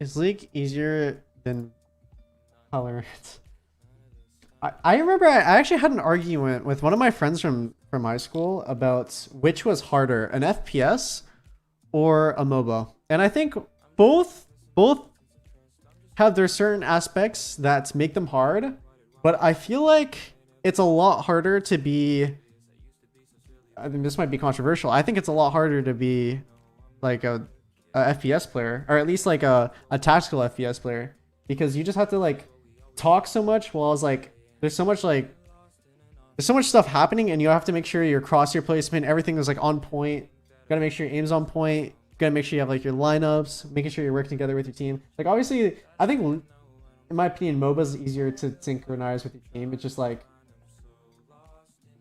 Is League easier than Valorant? I remember I actually had an argument with one of my friends from high school about which was harder, an FPS or a MOBA. And I think both have their certain aspects that make them hard, but I feel like it's a lot harder to be. I mean, this might be controversial. I think it's a lot harder to be like a FPS player, or at least like a tactical FPS player, because you just have to like talk so much while it's like there's so much stuff happening, and you have to make sure your crosshair placement, everything is like on point. You gotta make sure your aim's on point. You gotta make sure you have like your lineups, making sure you're working together with your team. Like obviously, I think in my opinion, MOBA is easier to synchronize with your team. It's just like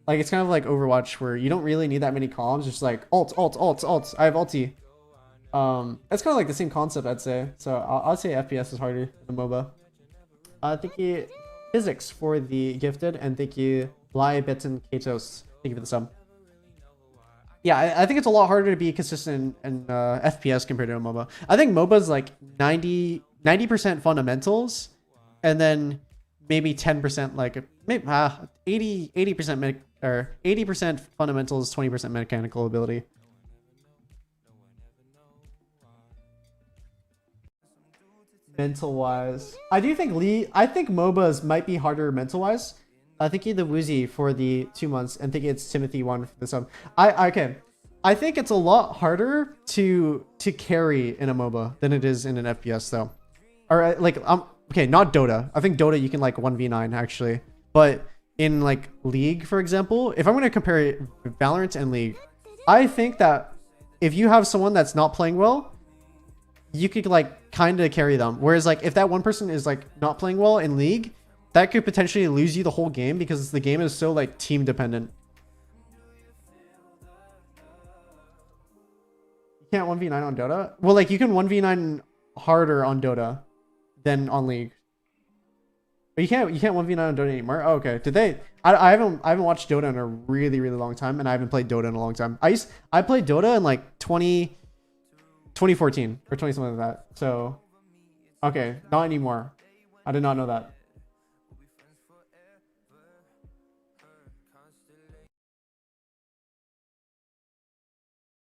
it's kind of like Overwatch where you don't really need that many columns. Just like alt, alt, alt, alt. I have ulti. That's kind of like the same concept, I'd say. So I'll say FPS is harder than MOBA. Thank you, Physics, for the gifted, and thank you, Bly, Bitten, Katos. Thank you for the sub. Yeah, I think it's a lot harder to be consistent in FPS compared to a MOBA. I think MOBA is like 90% fundamentals, and then maybe 10% like maybe 80% or 80% fundamentals, 20% mechanical ability. Mental wise, I do think I think MOBAs might be harder mental wise. Thank you, the Woozy, for the 2 months, and thank you, it's Timothy 1 for the sub. Okay, I think it's a lot harder to carry in a MOBA than it is in an FPS though. Or like okay, not Dota. I think Dota you can like 1v9 actually, but in like League, for example, if I'm going to compare Valorant and League, I think that if you have someone that's not playing well, you could like kind of carry them. Whereas like if that one person is like not playing well in League, that could potentially lose you the whole game because the game is so like team dependent. You can't 1v9 on Dota? Well, like you can 1v9 harder on Dota than on League. But you can't 1v9 on Dota anymore. Oh, okay. Did they? I haven't watched Dota in a really long time, and I haven't played Dota in a long time. I played Dota in like 2014 or 20 something like that. So okay, not anymore. I did not know that.